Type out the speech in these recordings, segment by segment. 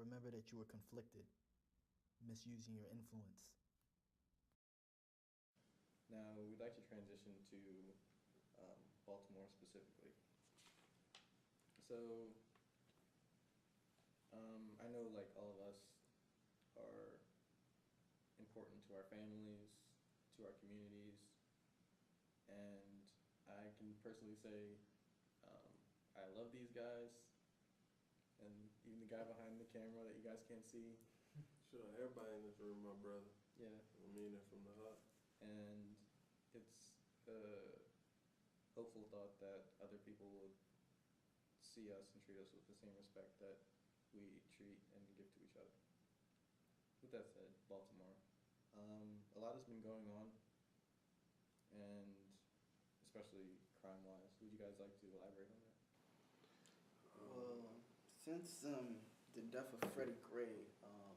remember that you were conflicted, misusing your influence. Now, we'd like to transition to Baltimore specifically. So, I know like all of us are important to our families, to our communities, and I can personally say I love these guys, and even the guy behind the camera that you guys can't see. Sure, everybody in this room, my brother. Yeah. I mean it from the heart. And it's a hopeful thought that other people will see us and treat us with the same respect that we treat and give to each other. With that said, Baltimore. A lot has been going on, and especially crime-wise. Would you guys like to elaborate on that? Well, since the death of Freddie Gray, of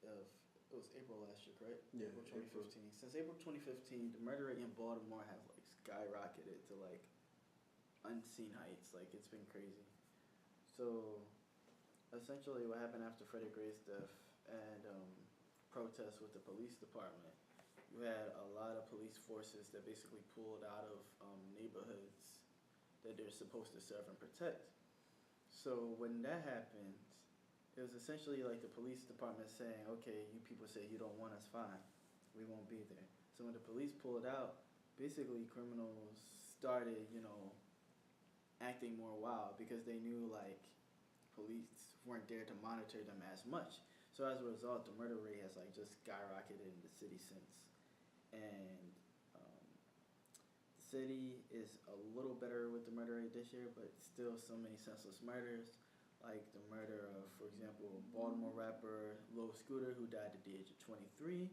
it was April last year, correct? Yeah, April 2015. Since April 2015, the murder rate in Baltimore has like skyrocketed to like unseen heights. Like it's been crazy. So, essentially, what happened after Freddie Gray's death and protests with the police department, you had a lot of police forces that basically pulled out of neighborhoods that they're supposed to serve and protect. So when that happened, it was essentially like the police department saying, okay, you people say you don't want us, fine, we won't be there. So when the police pulled out, basically criminals started, acting more wild because they knew like police weren't there to monitor them as much. So as a result, the murder rate has like just skyrocketed in the city since. And the city is a little better with the murder rate this year, but still so many senseless murders. Like the murder of, for example, Baltimore rapper Lil Scooter, who died at the age of 23.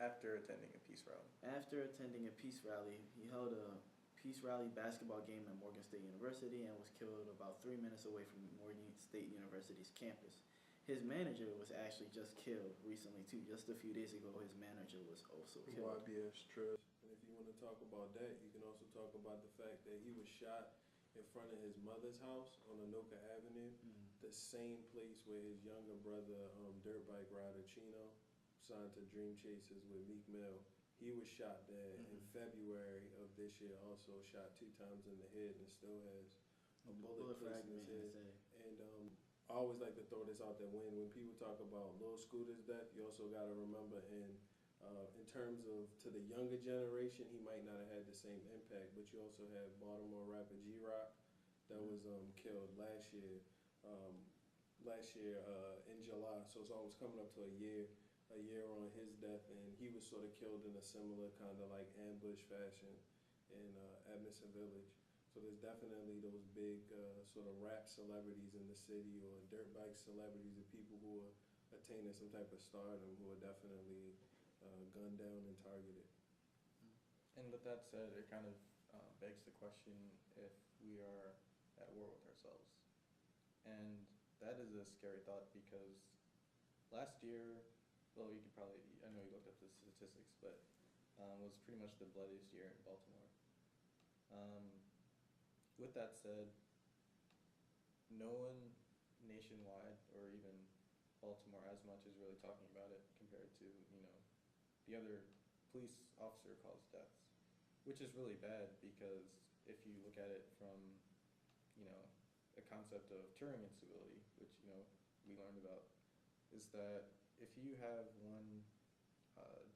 After attending a peace rally. After attending a peace rally, he held a peace rally basketball game at Morgan State University and was killed about 3 minutes away from Morgan State University's campus. His manager was actually just killed recently too. Just a few days ago, his manager was also killed. YBS Trust. And if you want to talk about that, you can also talk about the fact that he was shot in front of his mother's house on Anoka Avenue, the same place where his younger brother, dirt bike rider Chino, signed to Dream Chasers with Meek Mill. He was shot there in February of this year, also shot 2 times in the head and still has a bullet placed in his head. And I always like to throw this out there, when people talk about Lil Scooter's death, you also got to remember in terms of to the younger generation, he might not have had the same impact, but you also have Baltimore rapper G-Rock that was killed last year in July, so it's almost coming up to a year on his death, and he was sort of killed in a similar kind of like ambush fashion in Edmondson Village. So there's definitely those big sort of rap celebrities in the city, or dirt bike celebrities, or people who are attaining some type of stardom, who are definitely gunned down and targeted. And with that said, it kind of begs the question if we are at war with ourselves. And that is a scary thought, because last year, well, you could probably, I know you looked up the statistics, but was pretty much the bloodiest year in Baltimore. With that said, no one nationwide, or even Baltimore as much, is really talking about it compared to, the other police officer caused deaths, which is really bad, because if you look at it from, a concept of Turing instability, which, we learned about, is that if you have one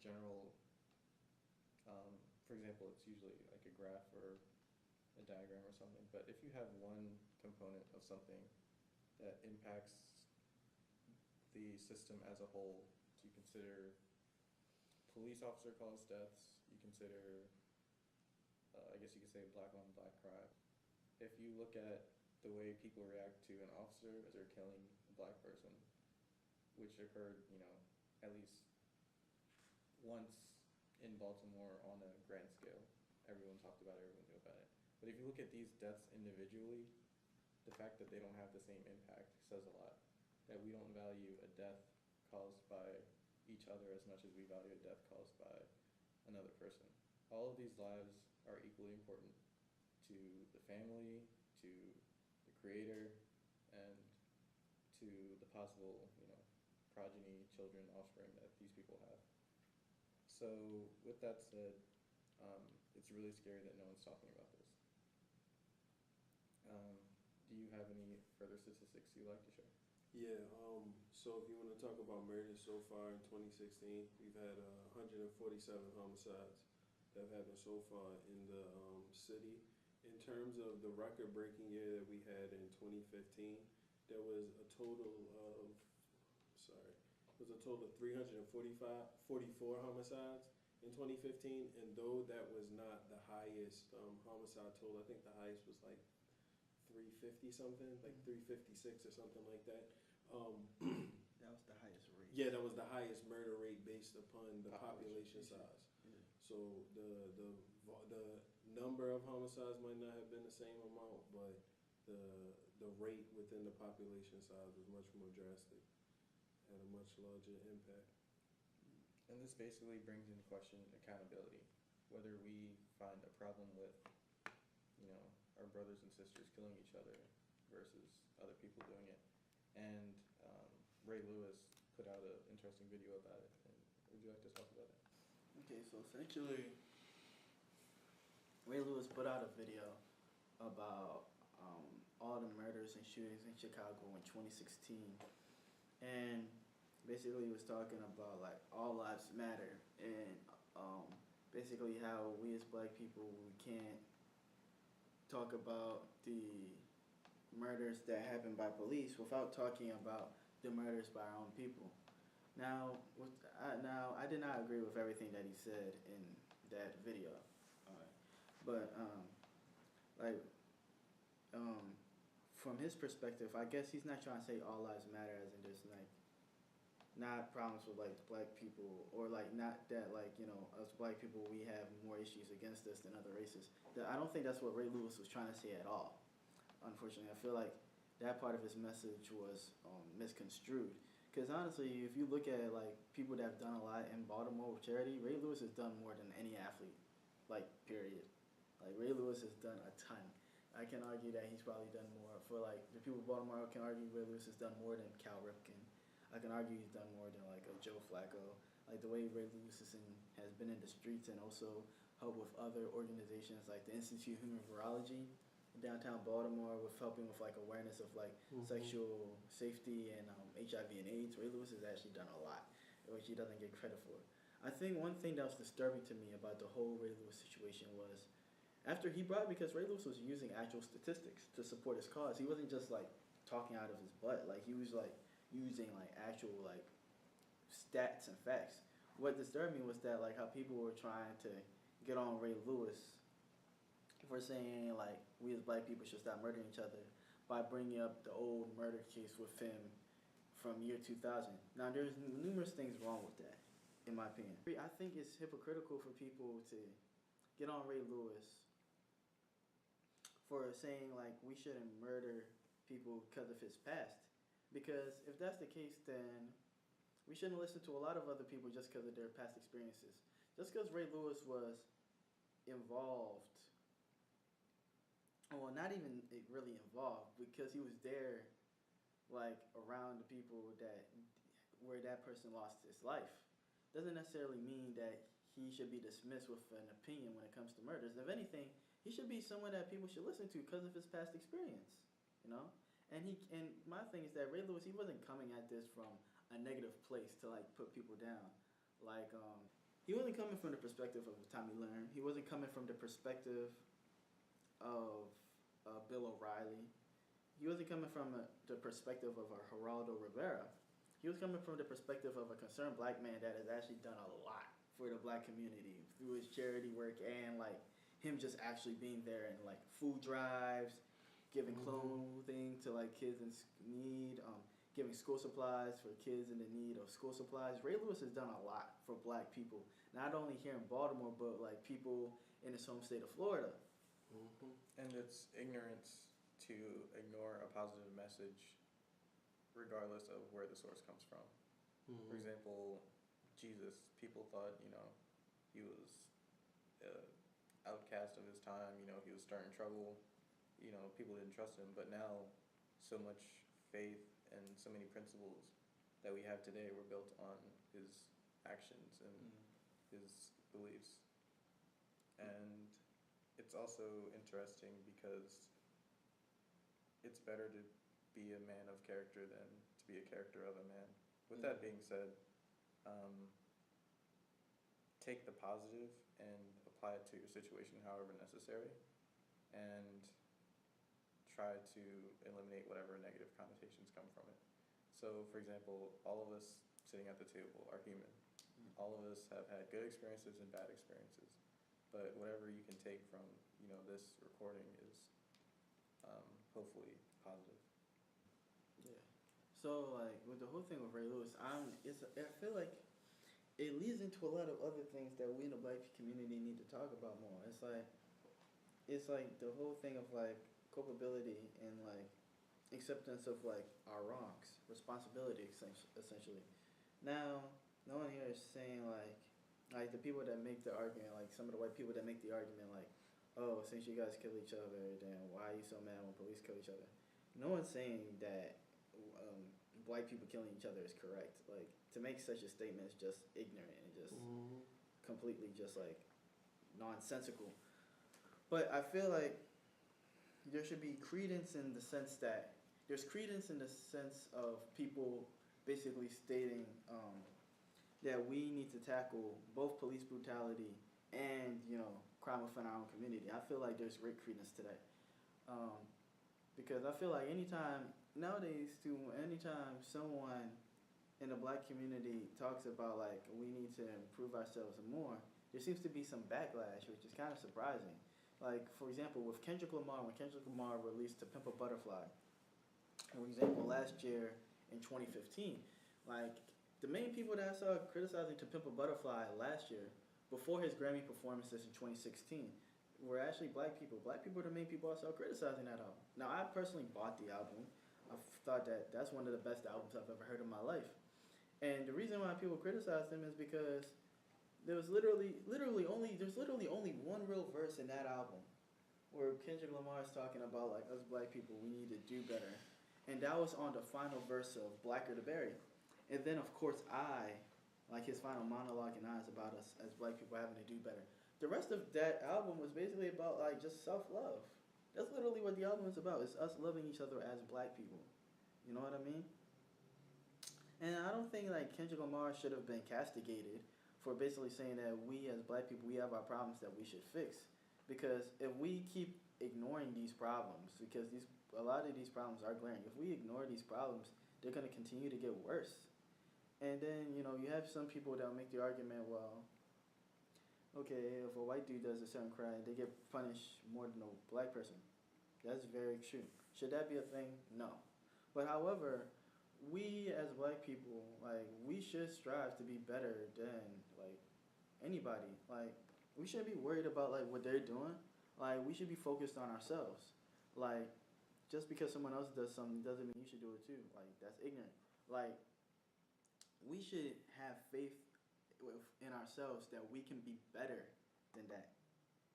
general, for example, it's usually like a graph or a diagram or something, but if you have one component of something that impacts the system as a whole, so you consider police officer caused deaths, you consider, I guess you could say black on black crime. If you look at the way people react to an officer as they're killing a black person, which occurred, at least once in Baltimore on a grand scale. Everyone talked about it, everyone knew about it. But if you look at these deaths individually, the fact that they don't have the same impact says a lot. That we don't value a death caused by each other as much as we value a death caused by another person. All of these lives are equally important to the family, to the creator, and to the possible, progeny, children, offspring that these people have. So with that said, it's really scary that no one's talking about this. Do you have any further statistics you'd like to share? Yeah, so if you want to talk about murders so far in 2016, we've had 147 homicides that have happened so far in the city. In terms of the record-breaking year that we had in 2015, there was a total of, it was a total of 44 homicides in 2015, and though that was not the highest homicide total, I think the highest was like 350 something, like 356 or something like that. That was the highest rate. Yeah, that was the highest murder rate based upon the population size. Yeah. So the number of homicides might not have been the same amount, but the rate within the population size was much more drastic, had a much larger impact. And this basically brings into question accountability, whether we find a problem with, our brothers and sisters killing each other versus other people doing it. And Ray Lewis put out an interesting video about it. And would you like to talk about it? Okay, so essentially, Ray Lewis put out a video about all the murders and shootings in Chicago in 2016, and basically he was talking about like all lives matter, and basically how we as black people, we can't talk about the murders that happen by police without talking about the murders by our own people. Now, I did not agree with everything that he said in that video, but from his perspective, I guess he's not trying to say all lives matter as in just like not problems with like black people, or like not that like us black people, we have more issues against us than other races. I don't think that's what Ray Lewis was trying to say at all. Unfortunately, I feel like that part of his message was misconstrued. Because honestly, if you look at like people that have done a lot in Baltimore with charity, Ray Lewis has done more than any athlete, like period. Like Ray Lewis has done a ton. I can argue that he's probably done more for like the people of Baltimore. I can argue Ray Lewis has done more than Cal Ripken. I can argue he's done more than like a Joe Flacco. Like the way Ray Lewis has been in the streets and also helped with other organizations like the Institute of Human Virology in downtown Baltimore, with helping with like awareness of like sexual safety and HIV and AIDS. Ray Lewis has actually done a lot, which he doesn't get credit for. I think one thing that was disturbing to me about the whole Ray Lewis situation was because Ray Lewis was using actual statistics to support his cause. He wasn't just like talking out of his butt. Like he was like using like actual like stats and facts. What disturbed me was that like how people were trying to get on Ray Lewis for saying like we as black people should stop murdering each other by bringing up the old murder case with him from year 2000. Now there's numerous things wrong with that, in my opinion. I think it's hypocritical for people to get on Ray Lewis for saying like we shouldn't murder people because of his past. Because if that's the case, then we shouldn't listen to a lot of other people just because of their past experiences. Just because Ray Lewis was involved, well, not even really involved, because he was there, like around the people where that person lost his life, doesn't necessarily mean that he should be dismissed with an opinion when it comes to murders. If anything, he should be someone that people should listen to because of his past experience, And my thing is that Ray Lewis, he wasn't coming at this from a negative place to like put people down. Like he wasn't coming from the perspective of Tommy Learn. He wasn't coming from the perspective of Bill O'Reilly. He wasn't coming from the perspective of Geraldo Rivera. He was coming from the perspective of a concerned black man that has actually done a lot for the black community through his charity work and like him just actually being there and like food drives, giving clothing to like kids in need, giving school supplies for kids in the need of school supplies. Ray Lewis has done a lot for black people, not only here in Baltimore, but like people in his home state of Florida. And it's ignorance to ignore a positive message regardless of where the source comes from. For example, Jesus, people thought, he was outcast of his time, he was starting trouble, people didn't trust him, but now so much faith and so many principles that we have today were built on his actions and his beliefs. And it's also interesting because it's better to be a man of character than to be a character of a man. With that being said, take the positive and apply it to your situation however necessary, and try to eliminate whatever negative connotations come from it. So, for example, all of us sitting at the table are human. All of us have had good experiences and bad experiences, but whatever you can take from this recording is hopefully positive. Yeah. So like with the whole thing with Ray Lewis, I feel like it leads into a lot of other things that we in the black community need to talk about more. It's like the whole thing of like culpability and like acceptance of like our wrongs, responsibility essentially. Now, no one here is saying like the people that make the argument, like some of the white people that make the argument, like, oh, since you guys kill each other, then why are you so mad when police kill each other? No one's saying that white people killing each other is correct. Like to make such a statement is just ignorant and just completely just like nonsensical. But I feel like there should be credence in the sense that there's credence in the sense of people basically stating that we need to tackle both police brutality and crime within our own community. I feel like there's great credence to that, because I feel like anytime someone in the black community talks about like we need to improve ourselves more, there seems to be some backlash, which is kind of surprising. Like for example, with Kendrick Lamar, when Kendrick Lamar released "To Pimp a Butterfly," for example, last year in 2015, like the main people that I saw criticizing "To Pimp a Butterfly" last year, before his Grammy performances in 2016, were actually black people. Black people are the main people I saw criticizing that album. Now, I personally bought the album. I thought that that's one of the best albums I've ever heard in my life. And the reason why people criticize him is because there's literally only one real verse in that album where Kendrick Lamar is talking about like us black people, we need to do better. And that was on the final verse of Blacker to Berry. And then of course like his final monologue in Eyes about us as black people having to do better. The rest of that album was basically about like just self-love. That's literally what the album is about. It's us loving each other as black people. You know what I mean? And I don't think like Kendrick Lamar should have been castigated for basically saying that we as black people, we have our problems that we should fix. Because if we keep ignoring these problems, because a lot of these problems are glaring, if we ignore these problems, they're going to continue to get worse. And then, you have some people that will make the argument, well, okay, if a white dude does a certain crime, they get punished more than a black person. That's very true. Should that be a thing? No. But however, we as black people, like, we should strive to be better than, like, anybody. Like, we shouldn't be worried about, like, what they're doing. Like, we should be focused on ourselves. Like, just because someone else does something doesn't mean you should do it too. Like, that's ignorant. Like, we should have faith in ourselves that we can be better than that.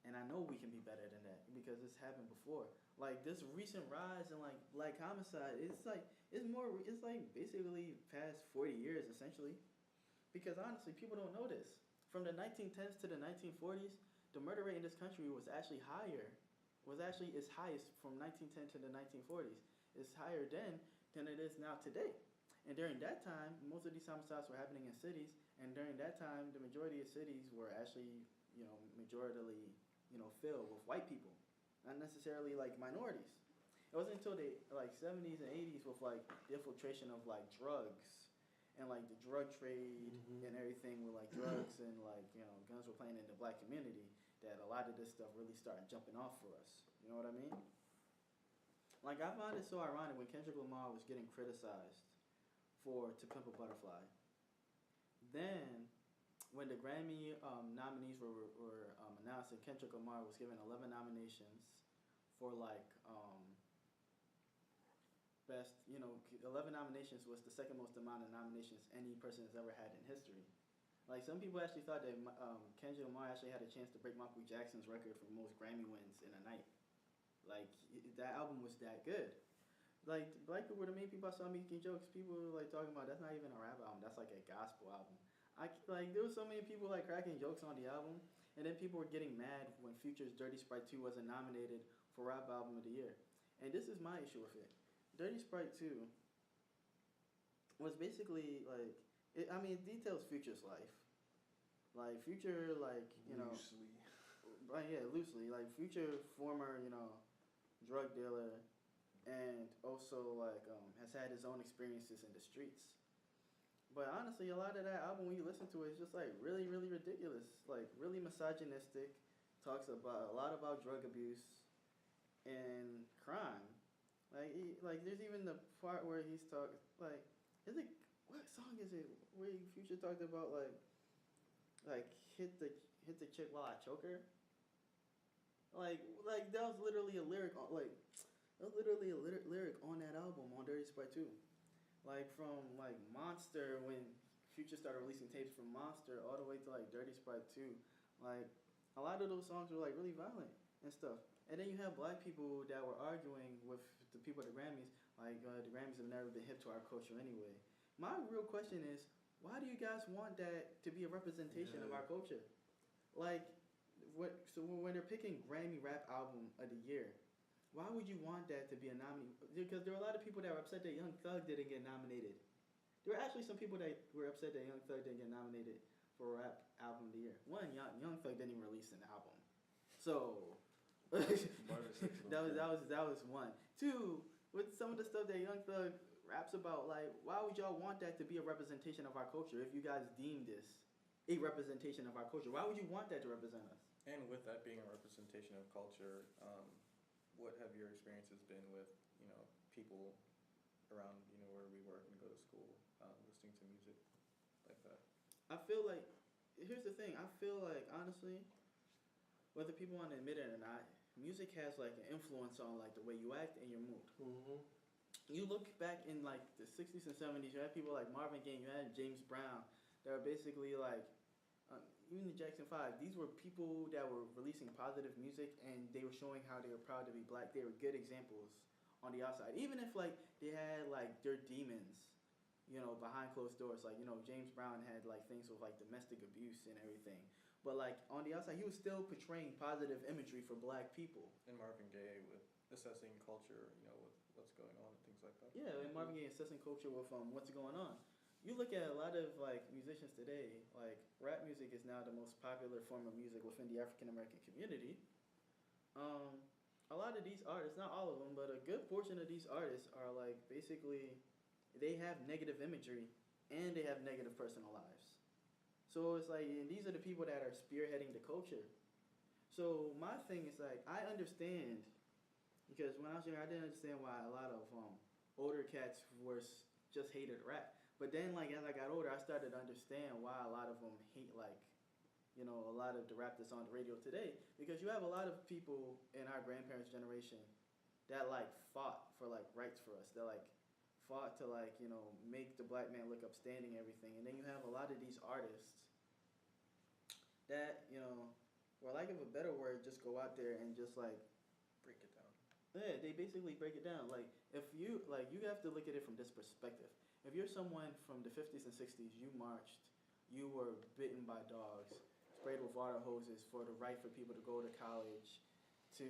And I know we can be better than that because it's happened before. Like this recent rise in like black homicide, it's like basically past 40 years essentially. Because honestly, people don't know this. From the 1910s to the 1940s, the murder rate in this country was actually its highest from 1910 to the 1940s. It's higher then than it is now today. And during that time, most of these homicides were happening in cities. And during that time, the majority of cities were actually, majoritarily, filled with white people, not necessarily like minorities. It wasn't until the like 70s and 80s with like the infiltration of like drugs and like the drug trade and everything with like drugs and like guns were playing in the black community that a lot of this stuff really started jumping off for us. You know what I mean? Like I found it so ironic when Kendrick Lamar was getting criticized for "To Pimp a Butterfly." Then, when the Grammy nominees were announced, and Kendrick Lamar was given 11 nominations for like best, 11 nominations was the second most amount of nominations any person has ever had in history. Like some people actually thought that Kendrick Lamar actually had a chance to break Michael Jackson's record for most Grammy wins in a night. Like that album was that good. like black people were the main people I saw making jokes. People were like talking about that's not even a rap album. That's like a gospel album. Like there was so many people like cracking jokes on the album, and then people were getting mad when Future's Dirty Sprite 2 wasn't nominated for Rap Album of the Year. And this is my issue with it. Dirty Sprite 2 was basically like it details Future's life. Like Future, like Loosely. loosely. Like Future, former drug dealer, and also like has had his own experiences in the streets. But honestly, a lot of that album when you listen to it is just like really, really ridiculous. Like really misogynistic. Talks about a lot about drug abuse and crime. Like there's even the part where he's talking like is it what song is it where Future talked about like hit the chick while I choke her. Like that was literally a lyric on lyric on that album on Dirty Sprite 2. Like from like Monster when Future started releasing tapes from Monster all the way to like Dirty Sprite 2. Like a lot of those songs were like really violent and stuff. And then you have black people that were arguing with the people at the Grammys. Like the Grammys have never been hip to our culture anyway. My real question is, why do you guys want that to be a representation of our culture? Like, so when they're picking Grammy Rap Album of the Year, why would you want that to be a nominee? Because there were a lot of people that were upset that Young Thug didn't get nominated. There were actually some people that were upset that Young Thug didn't get nominated for Rap Album of the Year. One, Young Thug didn't even release an album, so that was one. Two, with some of the stuff that Young Thug raps about, like, why would y'all want that to be a representation of our culture if you guys deem this a representation of our culture? Why would you want that to represent us? And with that being a representation of culture, what have your experiences been with, people around, where we work and go to school, listening to music like that? I feel like, here's the thing, I feel like, honestly, whether people want to admit it or not, music has like an influence on like the way you act and your mood. Mm-hmm. You look back in like the 60s and 70s, you had people like Marvin Gaye, you had James Brown, that were basically like, even the Jackson 5, these were people that were releasing positive music and they were showing how they were proud to be black. They were good examples on the outside. Even if like they had like their demons, behind closed doors. Like, James Brown had like things with like domestic abuse and everything. But like on the outside, he was still portraying positive imagery for black people. And Marvin Gaye with assessing culture, with what's going on and things like that. Yeah, and Marvin Gaye assessing culture with what's going on. You look at a lot of like musicians today, like rap music is now the most popular form of music within the African American community. A lot of these artists, not all of them, but a good portion of these artists are like basically they have negative imagery and they have negative personal lives. So it's like, and these are the people that are spearheading the culture. So my thing is like, I understand, because when I was younger, I didn't understand why a lot of older cats just hated rap. But then like as I got older, I started to understand why a lot of them hate like, a lot of the rap that's on the radio today. Because you have a lot of people in our grandparents' generation that like fought for like rights for us. That like fought to like, make the black man look upstanding and everything. And then you have a lot of these artists that, for lack of a better word, just go out there and just like break it down. Yeah, they basically break it down. Like if you you have to look at it from this perspective. If you're someone from the 50s and 60s, you marched, you were bitten by dogs, sprayed with water hoses for the right for people to go to college, to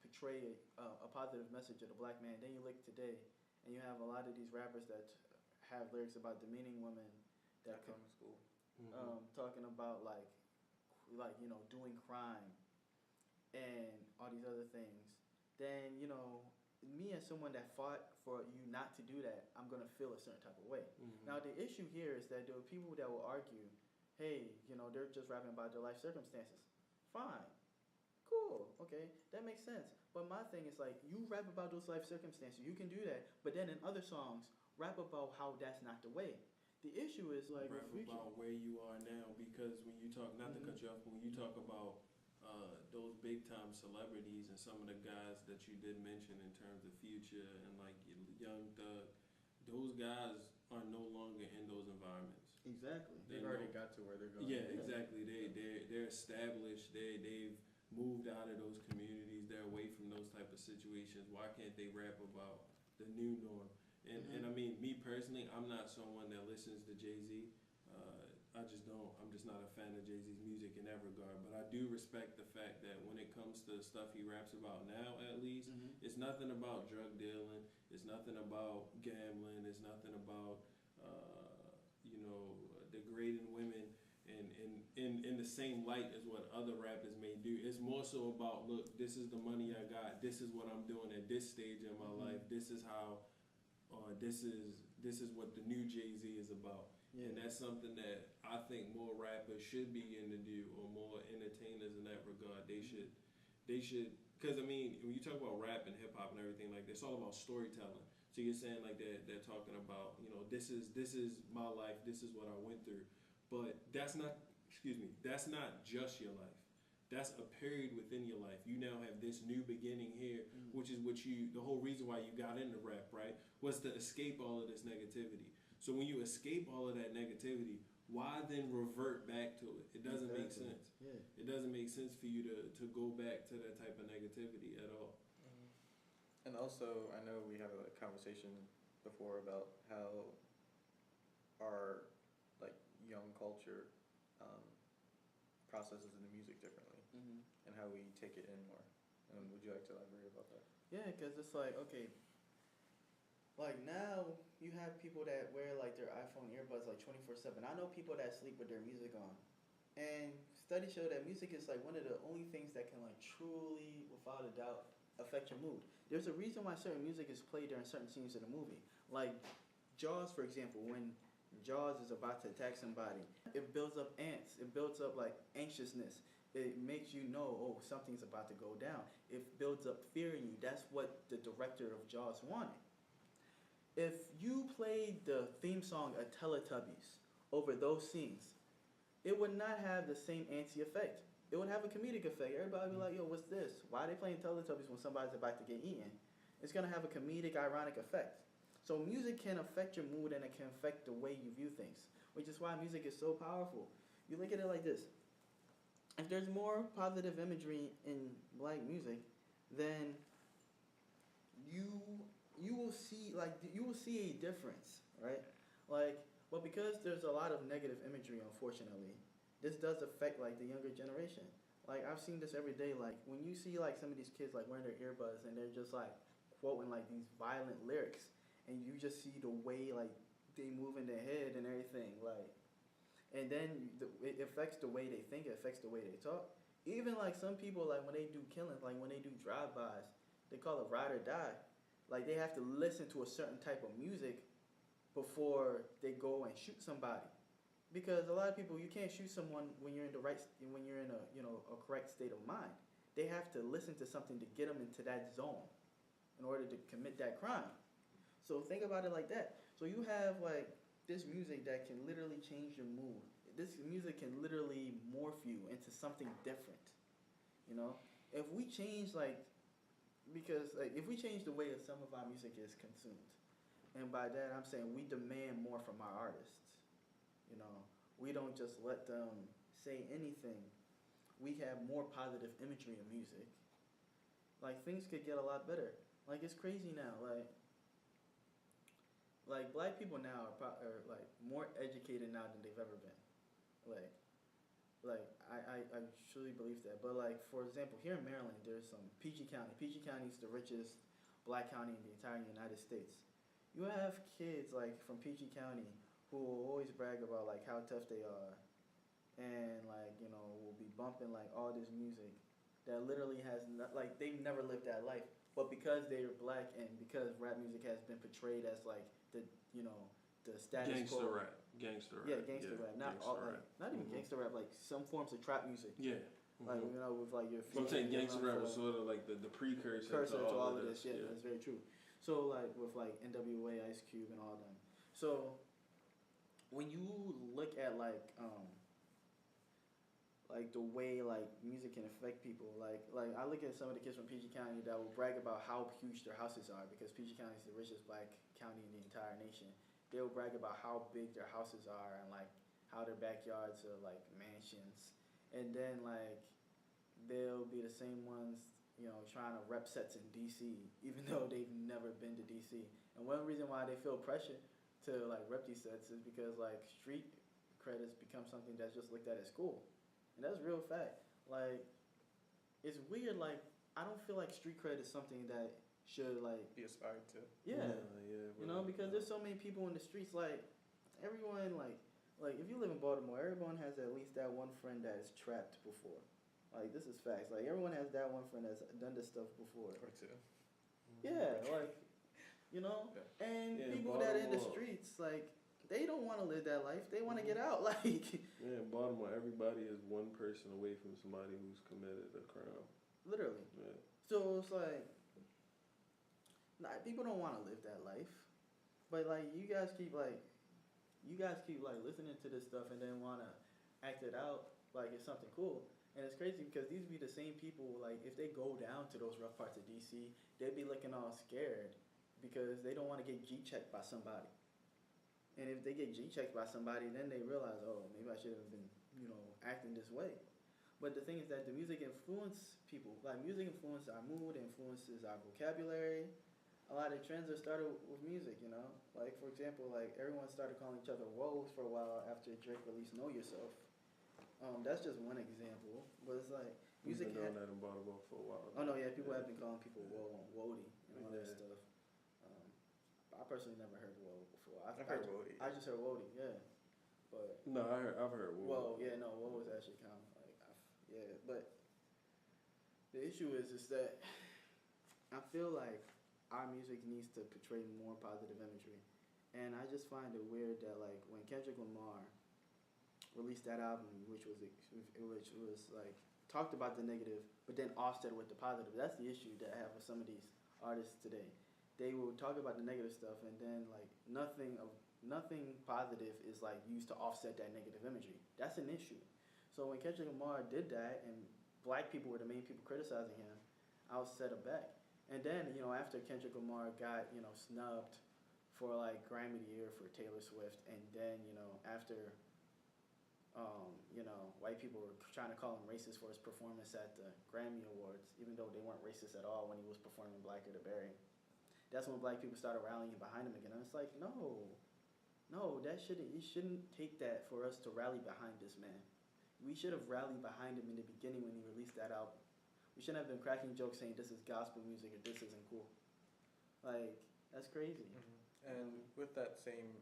portray a positive message of the black man. Then you look today, and you have a lot of these rappers that have lyrics about demeaning women, that come to school, talking about like doing crime, and all these other things. Then me as someone that fought for you not to do that, I'm gonna feel a certain type of way. Mm-hmm. Now the issue here is that there are people that will argue, hey, they're just rapping about their life circumstances. Fine, cool, okay, that makes sense. But my thing is like, you rap about those life circumstances, you can do that, but then in other songs, rap about how that's not the way. The issue is like rap about where you are now, because when you talk, not to cut you off, but when you talk about those big time celebrities and some of the guys that you did mention in terms of Future and like Young Thug, those guys are no longer in those environments. Exactly. They've already got to where they're going. Yeah, exactly. They're established. They've moved out of those communities. They're away from those type of situations. Why can't they rap about the new norm. And I mean, me personally, I'm not someone that listens to Jay-Z. I just don't. I'm just not a fan of Jay-Z's music in that regard. But I do respect the fact that when it comes to stuff he raps about now, at least, it's nothing about drug dealing. It's nothing about gambling. It's nothing about, degrading women in the same light as what other rappers may do. It's more so about, look, this is the money I got. This is what I'm doing at this stage in my life. This is how, this is what the new Jay-Z is about. Yeah. And that's something that I think more rappers should begin to do, or more entertainers in that regard. They should, because I mean, when you talk about rap and hip hop and everything like that, it's all about storytelling. So you're saying like they're talking about, this is my life, this is what I went through, but that's not just your life. That's a period within your life. You now have this new beginning here, which is the whole reason why you got into rap, right? Was to escape all of this negativity. So when you escape all of that negativity, why then revert back to it? It doesn't make sense. Yeah. It doesn't make sense for you to go back to that type of negativity at all. And also, I know we had a conversation before about how our young culture processes in the music differently, and how we take it in more. Would you like to elaborate about that? Yeah, because it's like, okay, like now you have people that wear like their iPhone earbuds like 24/7. I know people that sleep with their music on, and studies show that music is like one of the only things that can like truly, without a doubt, affect your mood. There's a reason why certain music is played during certain scenes in a movie. Like Jaws, for example, when Jaws is about to attack somebody, it builds up ants. It builds up like anxiousness. It makes you know, oh, something's about to go down. It builds up fear in you. That's what the director of Jaws wanted. If you played the theme song of Teletubbies over those scenes, it would not have the same antsy effect. It would have a comedic effect. Everybody would be like, yo, what's this? Why are they playing Teletubbies when somebody's about to get eaten? It's going to have a comedic, ironic effect. So music can affect your mood, and it can affect the way you view things, which is why music is so powerful. You look at it like this. If there's more positive imagery in black music, then you will see a difference, right? But because there's a lot of negative imagery, unfortunately, this does affect like the younger generation. Like I've seen this every day. Like when you see like some of these kids like wearing their earbuds and they're just like quoting like these violent lyrics, and you just see the way like they move in their head and everything, like, and then it affects the way they think. It affects the way they talk. Even like some people, like when they do killings, like when they do drive-bys, they call it ride or die. Like they have to listen to a certain type of music before they go and shoot somebody, because a lot of people, you can't shoot someone when you're in a correct state of mind. They have to listen to something to get them into that zone in order to commit that crime. So think about it like that. So you have like this music that can literally change your mood. This music can literally morph you into something different. If we change if we change the way that some of our music is consumed, and by that I'm saying we demand more from our artists. We don't just let them say anything. We have more positive imagery in music. Like things could get a lot better. Like it's crazy now. Like black people now are like more educated now than they've ever been. I truly believe that. But like for example, here in Maryland, there's some PG County. PG County is the richest black county in the entire United States. You have kids like from PG County who will always brag about like how tough they are, and like will be bumping like all this music that literally has they've never lived that life. But because they're black and because rap music has been portrayed as like the status quo. Gangster rap. Yeah, gangster rap. Not even gangster rap. Like some forms of trap music. Yeah. Like with like your. So I'm saying gangster rap was sort of like the precursor to all of this. Yeah, that's very true. So like with like NWA, Ice Cube, and all them. So when you look at like the way like music can affect people, like I look at some of the kids from PG County that will brag about how huge their houses are, because PG County is the richest black county in the entire nation. They will brag about how big their houses are and like how their backyards are like mansions, and then like they'll be the same ones trying to rep sets in DC, even though they've never been to DC. And one reason why they feel pressure to like rep these sets is because like street credits become something that's just looked at as cool, and that's real fact. Like, it's weird. Like, I don't feel like street cred is something that should like Be aspired to. yeah, Yeah, because there's so many people in the streets. Like, everyone like if you live in Baltimore, everyone has at least that one friend that is trapped before. Like, this is facts. Like, everyone has that one friend that's done this stuff before. Or two. Yeah, like, Yeah. and Yeah, people that are in the Baltimore. streets, like, they don't want to live that life. They want to get out. Like, Yeah, in Baltimore, everybody is one person away from somebody who's committed a crime. literally. Yeah. So it's like, people don't want to live that life, but like you guys keep like listening to this stuff and then want to act it out like it's something cool. And it's crazy because these be the same people, like, if they go down to those rough parts of DC, they'd be looking all scared because they don't want to get G-checked by somebody. And if they get G-checked by somebody, then they realize, oh, maybe I should have been, acting this way. But the thing is that the music influence people. Like, music influences our mood, influences our vocabulary. A lot of trends are started with music, Like, for example, like, everyone started calling each other woes for a while after Drake released Know Yourself. That's just one example. But it's like, We've music... been doing that in Baltimore for a while. Oh, no, yeah, people have been calling people woe and woody and all that Yeah. stuff. I personally never heard woe before. I've heard Woody. I just heard woody, yeah. But... No, I've heard. Whoa, yeah, no, woe was actually kind of like... yeah, but... The issue is that I feel like our music needs to portray more positive imagery. And I just find it weird that, like, when Kendrick Lamar released that album, which was like talked about the negative, but then offset with the positive. That's the issue that I have with some of these artists today. They will talk about the negative stuff, and then like nothing positive is like used to offset that negative imagery. That's an issue. So when Kendrick Lamar did that, and black people were the main people criticizing him, I was set aback. And then after Kendrick Lamar got snubbed for like Grammy of the Year for Taylor Swift, and then after white people were trying to call him racist for his performance at the Grammy Awards, even though they weren't racist at all when he was performing Blacker to Berry. That's when black people started rallying behind him again. And it's like, no, you shouldn't take that for us to rally behind this man. We should have rallied behind him in the beginning when he released that album. We shouldn't have been cracking jokes saying this is gospel music or this isn't cool. Like, that's crazy. Mm-hmm. And with that same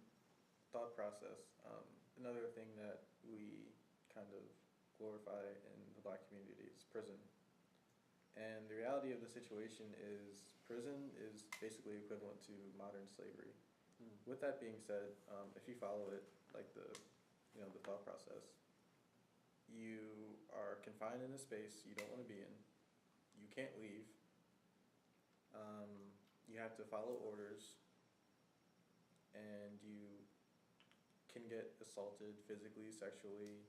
thought process, another thing that we kind of glorify in the black community is prison. And the reality of the situation is prison is basically equivalent to modern slavery. With that being said, if you follow it, like the thought process, you are confined in a space you don't want to be in. You can't leave. You have to follow orders, and you can get assaulted physically, sexually,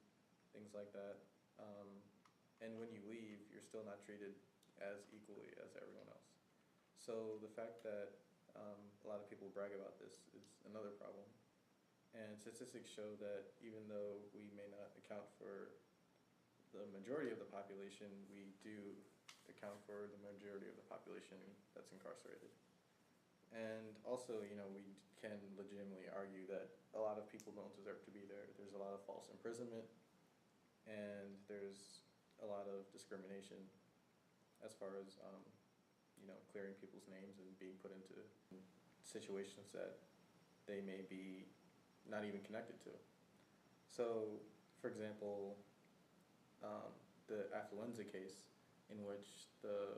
things like that. And when you leave, you're still not treated as equally as everyone else. So the fact that a lot of people brag about this is another problem. And statistics show that even though we may not account for the majority of the population, we do account for the majority of the population that's incarcerated. And also, we can legitimately argue that a lot of people don't deserve to be there. There's a lot of false imprisonment, and there's a lot of discrimination as far as, clearing people's names and being put into situations that they may be not even connected to. So, for example, the affluenza case in which the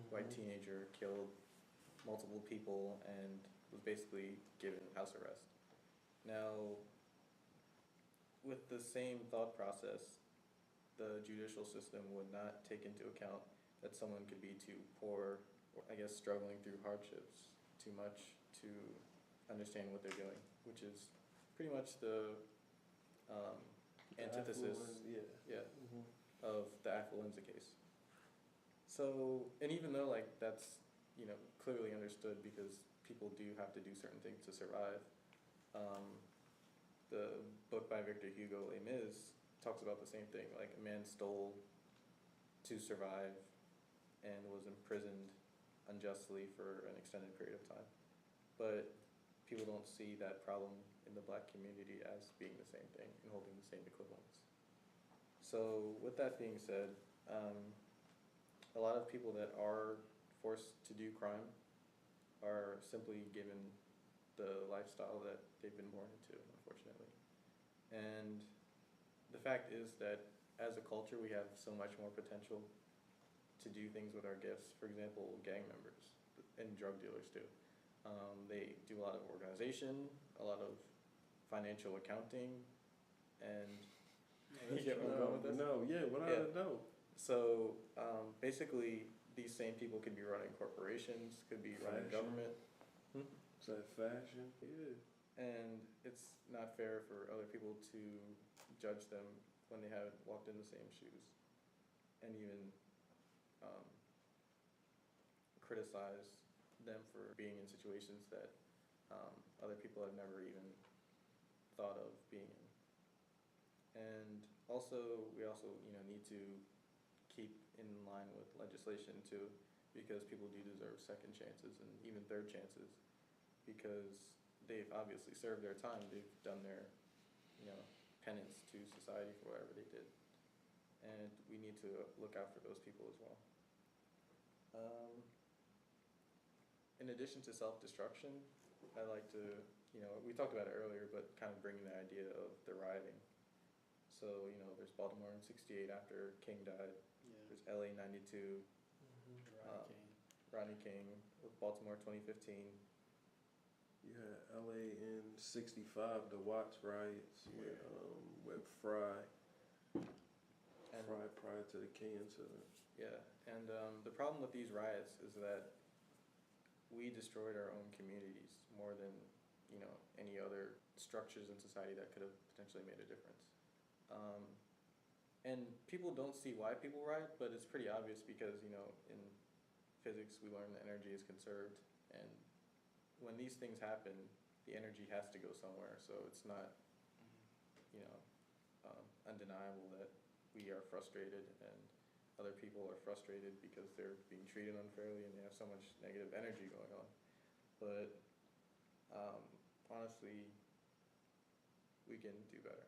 white teenager killed multiple people and was basically given house arrest. Now, with the same thought process, the judicial system would not take into account that someone could be too poor, or I guess struggling through hardships too much to understand what they're doing, which is pretty much the antithesis of the affluenza case. So, and even though like that's clearly understood because people do have to do certain things to survive, the book by Victor Hugo, Les Mis, talks about the same thing. Like, a man stole to survive, and was imprisoned unjustly for an extended period of time. But people don't see that problem in the black community as being the same thing and holding the same equivalence. So with that being said, a lot of people that are forced to do crime are simply given the lifestyle that they've been born into, unfortunately. And the fact is that as a culture, we have so much more potential to do things with our gifts. For example, gang members and drug dealers do. They do a lot of organization, a lot of financial accounting, and you get where I'm going with this? No, yeah, what I know. So basically, these same people could be running corporations, could be running government. Is that fashion? Yeah. And it's not fair for other people to judge them when they haven't walked in the same shoes, and even criticize them for being in situations that other people have never even thought of being in. And also, we also need to keep in line with legislation too, because people do deserve second chances and even third chances, because they've obviously served their time. They've done their penance to society for whatever they did, and we need to look out for those people as well. In addition to self-destruction, I like to, we talked about it earlier, but kind of bringing the idea of the rioting. So, there's Baltimore in '68 after King died. Yeah. There's LA '92, Rodney King, with Baltimore 2015. You had LA in '65, the Watts riots with Fry. And Fry prior to the King incident. yeah, and the problem with these riots is that we destroyed our own communities more than any other structures in society that could have potentially made a difference. And people don't see why people riot, but it's pretty obvious because in physics we learn that energy is conserved, and when these things happen, the energy has to go somewhere. So it's not undeniable that we are frustrated and other people are frustrated because they're being treated unfairly and they have so much negative energy going on. But honestly, we can do better.